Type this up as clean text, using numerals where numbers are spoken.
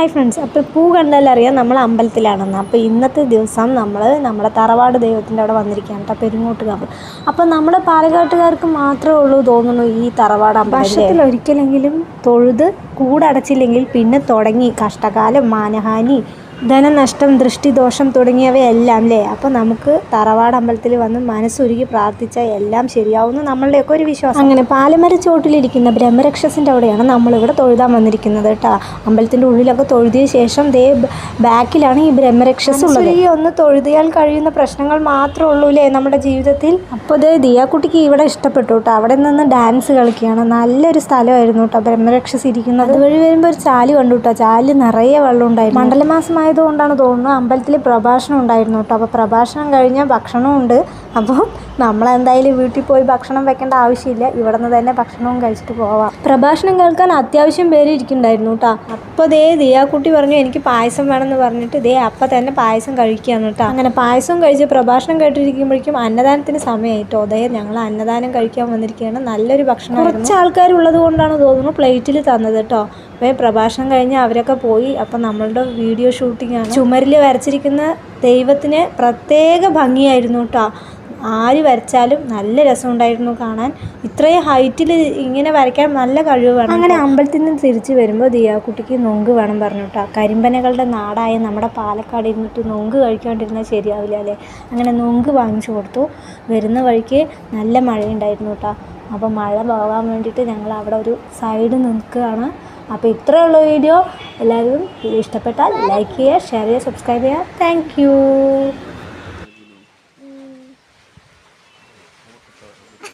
Hi friends, അപ്പോൾ പൂ കണ്ടാലറിയാം നമ്മൾ അമ്പലത്തിലാണെന്ന്. അപ്പോൾ ഇന്നത്തെ ദിവസം നമ്മൾ നമ്മുടെ തറവാട് ദൈവത്തിൻ്റെ അവിടെ വന്നിരിക്കുകയാണ് കേട്ടോ, പെരുങ്ങോട്ടുകാവ്. അപ്പോൾ നമ്മുടെ പാലക്കാട്ടുകാർക്ക് മാത്രമേ ഉള്ളൂ തോന്നുന്നു ഈ തറവാട് അമ്പലം. വർഷത്തിൽ ഒരിക്കലെങ്കിലും തൊഴുത് കൂടടച്ചില്ലെങ്കിൽ പിന്നെ തുടങ്ങി കഷ്ടകാലം, മാനഹാനി, ധനനഷ്ടം, ദൃഷ്ടിദോഷം തുടങ്ങിയവയെല്ലാം അല്ലേ. അപ്പോൾ നമുക്ക് തറവാട് അമ്പലത്തിൽ വന്ന് മനസ്സുരുകി പ്രാർത്ഥിച്ചാൽ എല്ലാം ശരിയാവുമെന്ന് നമ്മളുടെയൊക്കെ ഒരു വിശ്വാസം. അങ്ങനെ പാലമരച്ചോട്ടിലിരിക്കുന്ന ബ്രഹ്മരക്ഷസിൻ്റെ അവിടെയാണ് നമ്മളിവിടെ തൊഴുതാൻ വന്നിരിക്കുന്നത് കേട്ടോ. അമ്പലത്തിൻ്റെ ഉള്ളിലൊക്കെ തൊഴുതിയ ശേഷം ബാക്കിലാണ് ഈ ബ്രഹ്മരക്ഷസ് ഉള്ളത്. ഒന്ന് തൊഴുതിയാൽ കഴിയുന്ന പ്രശ്നങ്ങൾ മാത്രമേ ഉള്ളൂ അല്ലേ നമ്മുടെ ജീവിതത്തിൽ. അപ്പോൾ ദിയാക്കുട്ടിക്ക് ഇവിടെ ഇഷ്ടപ്പെട്ടു കേട്ടോ. അവിടെ നിന്ന് ഡാൻസ് കളിക്കുകയാണ്. നല്ലൊരു സ്ഥലമായിരുന്നു കേട്ടോ ബ്രഹ്മരക്ഷസ് ഇരിക്കുന്നത്. അതുവഴി വരുമ്പോൾ ഒരു ചാല് കണ്ടു കേട്ടോ. ചാലിൽ നിറയെ വെള്ളം ഉണ്ടായിരുന്നു. മണ്ഡലമാസമായ അതുകൊണ്ടാണ് തോന്നുന്നു അമ്പലത്തിൽ പ്രഭാഷണം ഉണ്ടായിരുന്നു കേട്ടോ. അപ്പോൾ പ്രഭാഷണം കഴിഞ്ഞാൽ ഭക്ഷണമുണ്ട്. അപ്പോൾ നമ്മളെന്തായാലും വീട്ടിൽ പോയി ഭക്ഷണം വെക്കേണ്ട ആവശ്യമില്ല, ഇവിടെ നിന്ന് തന്നെ ഭക്ഷണവും കഴിച്ചിട്ട് പോവാം. പ്രഭാഷണം കേൾക്കാൻ അത്യാവശ്യം പേര് ഇരിക്കുന്നുണ്ടായിരുന്നു കേട്ടോ. അപ്പോൾ ദിയാക്കുട്ടി പറഞ്ഞു എനിക്ക് പായസം വേണമെന്ന് പറഞ്ഞിട്ട് അപ്പം തന്നെ പായസം കഴിക്കുകയാണ് കേട്ടോ. അങ്ങനെ പായസം കഴിച്ച് പ്രഭാഷണം കേട്ടിരിക്കുമ്പോഴേക്കും അന്നദാനത്തിന് സമയമായിട്ടോ. ഞങ്ങൾ അന്നദാനം കഴിക്കാൻ വന്നിരിക്കുകയാണ്. നല്ലൊരു ഭക്ഷണം. കുറച്ച് ആൾക്കാരുള്ളത് കൊണ്ടാണ് തോന്നുന്നു പ്ലേറ്റിൽ തന്നത് കേട്ടോ. അപ്പോൾ പ്രഭാഷണം കഴിഞ്ഞ് അവരൊക്കെ പോയി. അപ്പോൾ നമ്മളുടെ വീഡിയോ ഷൂട്ടിങ്ങാണ്. ചുമരിൽ വരച്ചിരിക്കുന്ന ദൈവത്തിന് പ്രത്യേക ഭംഗിയായിരുന്നു കേട്ടോ. ആര് വരച്ചാലും നല്ല രസമുണ്ടായിരുന്നു കാണാൻ. ഇത്രയും ഹൈറ്റിൽ ഇങ്ങനെ വരയ്ക്കാൻ നല്ല കഴിവ് വേണം. അങ്ങനെ അമ്പലത്തിൽ നിന്ന് തിരിച്ച് വരുമ്പോൾ ദിയാക്കുട്ടിക്ക് നൊങ്ക് വേണം പറഞ്ഞു കേട്ടോ. കരിമ്പനകളുടെ നാടായ നമ്മുടെ പാലക്കാട് ഇരുന്നിട്ട് നൊങ്ക് കഴിക്കാണ്ടിരുന്നാൽ ശരിയാവില്ല അല്ലേ. അങ്ങനെ നൊങ്ക് വാങ്ങിച്ചു കൊടുത്തു. വരുന്ന വഴിക്ക് നല്ല മഴയുണ്ടായിരുന്നു കേട്ടോ. അപ്പോൾ മഴ പോകാൻ വേണ്ടിയിട്ട് ഞങ്ങൾ അവിടെ ഒരു സൈഡ് നിൽക്കുകയാണ്. അപ്പോൾ ഇത്രയുള്ള വീഡിയോ. എല്ലാവരും ഇഷ്ടപ്പെട്ടാൽ ലൈക്ക് ചെയ്യുക, ഷെയർ ചെയ്യുക, സബ്സ്ക്രൈബ് ചെയ്യുക. താങ്ക്